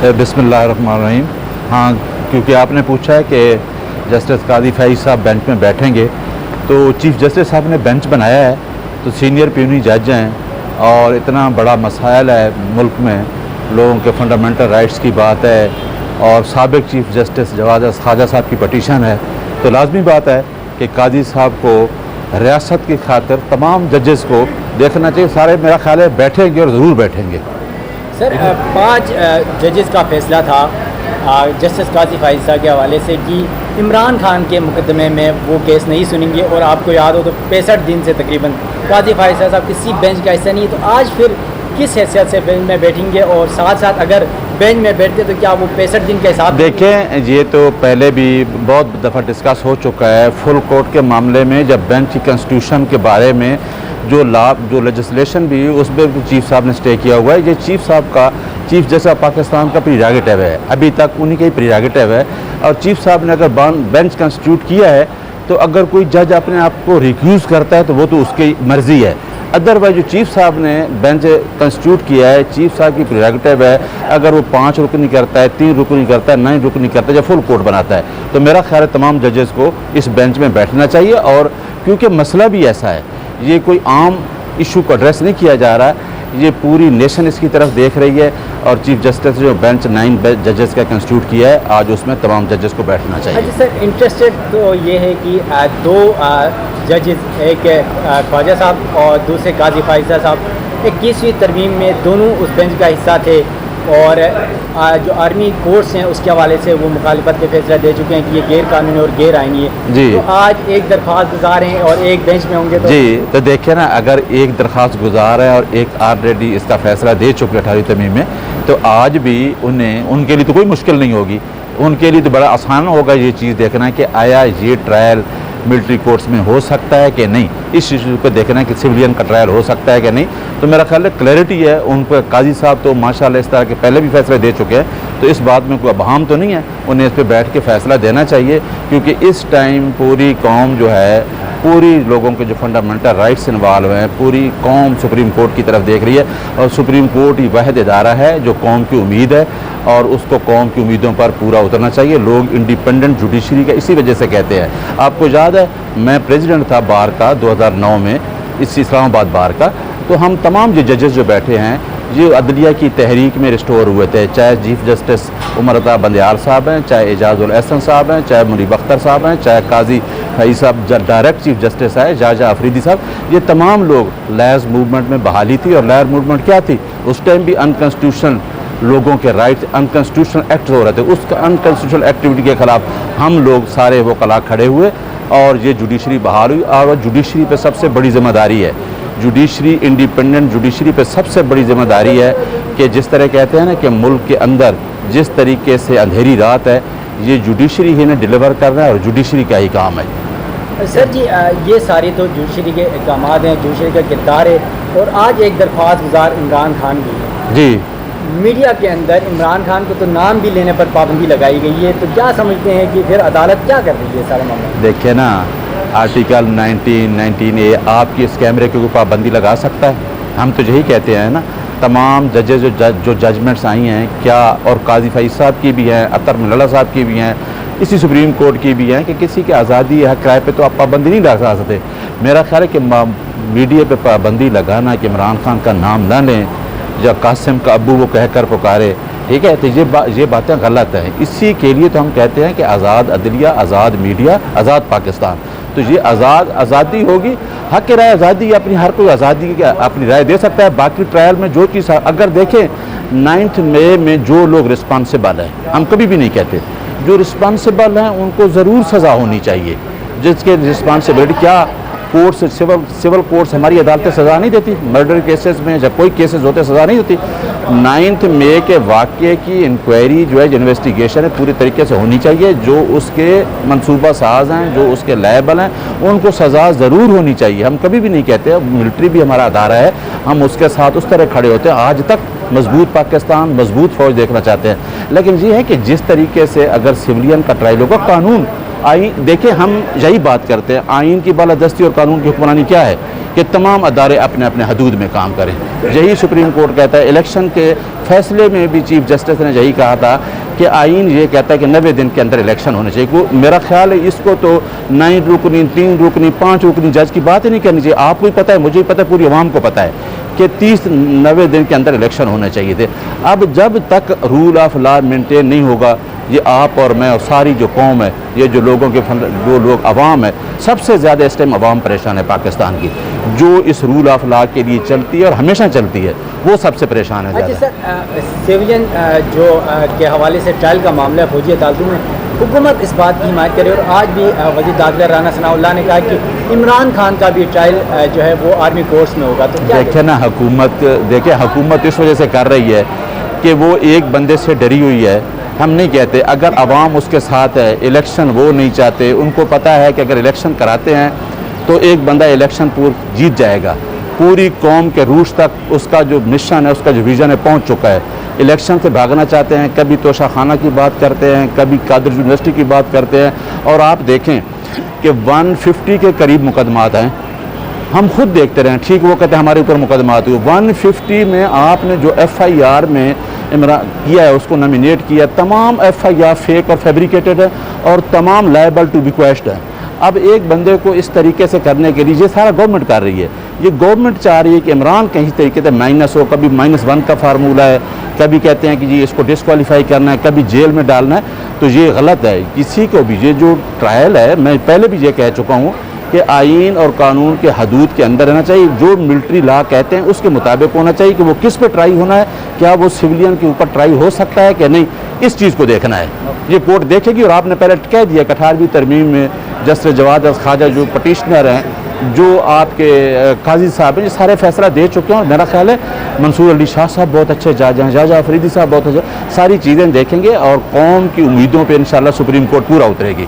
बिस्मिल्लाहिर्रहमानिर्रहीम। हाँ, क्योंकि आपने पूछा है कि जस्टिस काजी फैज़ साहब बेंच में बैठेंगे, तो चीफ़ जस्टिस साहब ने बेंच बनाया है तो सीनियर प्यूनी जज हैं और इतना बड़ा मसाइल है मुल्क में, लोगों के फंडामेंटल राइट्स की बात है और साबिक चीफ़ जस्टिस जवाद ख्वाजा साहब की पटिशन है, तो लाजमी बात है कि काजी साहब को रियासत की खातिर तमाम जजेस को देखना चाहिए। सारे मेरा ख्याल है बैठेंगे और ज़रूर बैठेंगे। सर 5 जजेस का फैसला था जस्टिस काजी फैज़ साहब के हवाले से कि इमरान खान के मुकदमे में वो केस नहीं सुनेंगे और आपको याद हो तो 65 दिन से तकरीबन काजी फैज़ साहब किसी बेंच का हिस्सा नहीं है, तो आज फिर किस हैसियत से बेंच में बैठेंगे और साथ साथ अगर बेंच में बैठते तो क्या वो 65 दिन के हिसाब? देखें, ये तो पहले भी बहुत दफ़ा डिस्कस हो चुका है फुल कोर्ट के मामले में, जब बेंच की कॉन्स्टिट्यूशन के बारे में जो लेजिस्लेशन भी उसमें भी चीफ़ साहब ने स्टे किया हुआ है। ये चीफ़ साहब का, चीफ़ जैसा पाकिस्तान का प्रीरोगेटिव है, अभी तक उन्हीं का ही प्रीरोगेटिव है। और चीफ़ साहब ने अगर बेंच कॉन्स्टिट्यूट किया है तो अगर कोई जज अपने आप को रिक्यूज़ करता है तो वो तो उसकी मर्ज़ी है। अदरवाइज जो चीफ़ साहब ने बेंच कंस्टिट्यूट किया है, चीफ़ साहब की प्रेरोगेटिव है, अगर वो 5 रुकनी करता है, 3 रुकनी करता है, 9 रुकनी करता है, जब फुल कोर्ट बनाता है, तो मेरा ख्याल है तमाम जजेस को इस बेंच में बैठना चाहिए। और क्योंकि मसला भी ऐसा है, ये कोई आम इशू को एड्रेस नहीं किया जा रहा, ये पूरी नेशन इसकी तरफ देख रही है और चीफ जस्टिस जो बेंच 9 जजेस का कंस्टिट्यूट किया है, आज उसमें तमाम जजेस को बैठना चाहिए। अच्छा सर, इंटरेस्टेड तो ये है कि 2 जजेस, एक ख्वाजा साहब और दूसरे काजी फैज़ साहब 21वीं तरमीम में दोनों उस बेंच का हिस्सा थे और जो आर्मी कोर्ट्स हैं उसके हवाले से वो मुखालिफत के फैसला दे चुके हैं कि ये गैर कानूनी और गैर आईनी है जी। तो आज एक दरख्वास्त गुजार हैं और एक बेंच में होंगे जी, तो देखिए ना, अगर एक दरख्वास्त गुजार है और एक ऑलरेडी इसका फैसला दे चुके 18वीं तरमीम में, तो आज भी उनके लिए तो कोई मुश्किल नहीं होगी, उनके लिए तो बड़ा आसान होगा ये चीज़ देखना कि आया ये ट्रायल मिलिट्री कोर्ट्स में हो सकता है कि नहीं, इस इशू को देखना है कि सिविलियन का ट्रायल हो सकता है कि नहीं। तो मेरा ख्याल है क्लैरिटी है उन पर। काजी साहब तो माशाल्लाह इस तरह के पहले भी फैसले दे चुके हैं, तो इस बात में कोई अबहम तो नहीं है, उन्हें इस पर बैठ के फैसला देना चाहिए, क्योंकि इस टाइम पूरी कौम जो है, पूरी लोगों के जो फंडामेंटल राइट्स इन्वॉल्व हैं, पूरी कौम सुप्रीम कोर्ट की तरफ देख रही है और सुप्रीम कोर्ट ही वाहिद इदारा है जो कौम की उम्मीद है और उसको कौम की उम्मीदों पर पूरा उतरना चाहिए। लोग इंडिपेंडेंट जुडिशरी का इसी वजह से कहते हैं। आपको याद है, मैं प्रेसिडेंट था बार का 2009 में, इस इस्लामाबाद बार का, तो हम तमाम जो जजेस जो बैठे हैं ये अदलिया की तहरीक में रिस्टोर हुए थे, चाहे चीफ जस्टिस उमर अता बंदियार साहब हैं, चाहे एजाजुल एहसन साहब हैं, चाहे मुनीब अख्तर साहब हैं, चाहे काजी फैज़ साहब डायरेक्ट चीफ जस्टिस है, जाजा अफरीदी साहब, ये तमाम लोग लैर्स मूवमेंट में बहाली थी। और लैर मूवमेंट क्या थी? उस टाइम भी अनकॉन्स्टिट्यूशनल लोगों के राइट्स, अनकॉन्स्टिट्यूशनल एक्ट हो रहे थे, उस अनकॉन्स्टिट्यूशनल एक्टिविटी के ख़िलाफ़ हम लोग सारे वो कला खड़े हुए और ये जुडिशरी बहाल हुई। और जुडिशरी पे सबसे बड़ी जिम्मेदारी है, जुडिशरी, इंडिपेंडेंट जुडिशरी पे सबसे बड़ी जिम्मेदारी है कि जिस तरह कहते हैं ना कि मुल्क के अंदर जिस तरीके से अंधेरी रात है, ये जुडिशरी ही ने डिलीवर करना है और जुडिशरी का ही काम है। सर जी, ये सारे तो जुडिशरी के काम हैं, जुडिशरी का किरदार है, और आज एक दरख्वास्त गुजार इमरान खान भी है जी। मीडिया के अंदर इमरान खान को तो नाम भी लेने पर पाबंदी लगाई गई है, तो क्या समझते हैं कि फिर अदालत क्या कर रही है सारा मामला? देखिए ना, आर्टिकल 19A आपकी इस कैमरे के ऊपर पाबंदी लगा सकता है? हम तो यही कहते हैं ना, तमाम जजेस जो जजमेंट्स आई हैं क्या, और काजी फैज़ साहब की भी हैं, अतर मिल्ला साहब की भी हैं, इसी सुप्रीम कोर्ट की भी हैं, कि किसी की आज़ादी या किराए पे तो आप पाबंदी नहीं लगा सकते। मेरा ख्याल है कि मीडिया पे पाबंदी लगाना कि इमरान खान का नाम न लें या कासिम का अब्बू वो कहकर पुकारे, ठीक है, तो ये बातें गलत हैं। इसी के लिए तो हम कहते हैं कि आज़ाद अदलिया, आज़ाद मीडिया, आज़ाद पाकिस्तान। तो ये आज़ादी होगी, हक की राय आज़ादी, अपनी हर कोई आज़ादी अपनी राय दे सकता है। बाकी ट्रायल में जो चीज़, अगर देखें 9 मई में जो लोग रिस्पॉन्सिबल हैं, हम कभी भी नहीं कहते, जो रिस्पॉन्सिबल हैं उनको ज़रूर सज़ा होनी चाहिए। जिसके रिस्पॉन्सिबिलिटी क्या, कोर्ट्स, सिविल कोर्ट्स, हमारी अदालतें सज़ा नहीं देती मर्डर केसेस में, जब कोई केसेस होते सज़ा नहीं देती। 9 मई के वाक़े की इंक्वायरी जो है, इन्वेस्टिगेशन है, पूरी तरीके से होनी चाहिए। जो उसके मंसूबा साज हैं, जो उसके लायबल हैं, उनको सज़ा ज़रूर होनी चाहिए। हम कभी भी नहीं कहते, मिलिट्री भी हमारा अदारा है, हम उसके साथ उस तरह खड़े होते हैं। आज तक मजबूत पाकिस्तान, मजबूत फ़ौज देखना चाहते हैं, लेकिन ये है कि जिस तरीके से अगर सिविलियन का ट्रायल होगा, कानून आईन, देखिए हम यही बात करते हैं, आइन की बालादस्ती और कानून की हुक्मरानी क्या है? कि तमाम अदारे अपने अपने हदूद में काम करें। यही सुप्रीम कोर्ट कहता है। इलेक्शन के फैसले में भी चीफ जस्टिस ने यही कहा था कि आइन ये कहता है कि 90 दिन के अंदर इलेक्शन होने चाहिए। वो मेरा ख्याल है इसको तो 9 रुकनी, 3 रुकनी, 5 रुकनी जज की बात ही नहीं करनी चाहिए। आपको ही पता है, मुझे ही पता है, पूरी अवाम को पता है कि 90 दिन के अंदर इलेक्शन होने चाहिए थे। अब जब तक रूल ऑफ लॉ मेंटेन नहीं होगा, ये आप और मैं और सारी जो कौम है, ये जो लोगों के जो लोग अवाम है, सबसे ज़्यादा इस टाइम अवाम परेशान है पाकिस्तान की, जो इस रूल ऑफ लॉ के लिए चलती है और हमेशा चलती है, वो सबसे परेशान है। अच्छा सर, सिविलियन जो के हवाले से ट्रायल का मामला है फौजी अदालतों में, हुकूमत इस बात की हिमायत करे और आज भी वज़ीर दाखिला राना सनाउल्लाह ने कहा कि इमरान खान का भी ट्रायल जो है वो आर्मी कोर्ट्स में होगा। तो क्या देखे ना, हुकूमत इस वजह से कर रही है कि वो एक बंदे से डरी हुई है। हम नहीं कहते, अगर अवाम उसके साथ है, इलेक्शन वो नहीं चाहते, उनको पता है कि अगर इलेक्शन कराते हैं तो एक बंदा इलेक्शन जीत जाएगा, पूरी कौम के रूस तक उसका जो मिशन है, उसका जो विज़न है पहुंच चुका है। इलेक्शन से भागना चाहते हैं, कभी तोशाखाना की बात करते हैं, कभी कादिर यूनिवर्सिटी की बात करते हैं, और आप देखें कि 150 के करीब मुकदमात हैं। हम खुद देखते रहे, ठीक वो कहते हैं हमारे ऊपर मुकदमात हुए। 150 में आपने जो FIR में इमरान किया है, उसको नॉमिनेट किया, तमाम FIR फेक और फैब्रिकेटेड है और तमाम लायबल टू बिक्वेस्ट है। अब एक बंदे को इस तरीके से करने के लिए ये सारा गवर्नमेंट कर रही है। ये गवर्नमेंट चाह रही है कि इमरान कहीं तरीके से माइनस हो, कभी -1 का फार्मूला है, कभी कहते हैं कि जी इसको डिस्क्वालीफाई करना है, कभी जेल में डालना है। तो ये गलत है। किसी को भी ये जो ट्रायल है, मैं पहले भी ये कह चुका हूँ कि आइन और कानून के हदूद के अंदर रहना चाहिए। जो मिलिट्री लॉ कहते हैं उसके मुताबिक होना चाहिए कि वो किस पे ट्राई होना है, क्या वो सिविलियन के ऊपर ट्राई हो सकता है कि नहीं, इस चीज़ को देखना है। ये कोर्ट देखेगी। और आपने पहले कह दिया कि 18वीं तरमीम में जस्टिस जवाद ख्वाजा जो पटिशनर हैं, जो आपके काजी साहब हैं, ये सारे फैसला दे चुके हैं। और मेरा ख्याल है मंसूर अली शाह साहब बहुत अच्छे जज हैं, जाजा अफरीदी साहब बहुत अच्छे, सारी चीज़ें देखेंगे और कौम की उम्मीदों पर इंशाल्लाह सुप्रीम कोर्ट पूरा उतरेगी।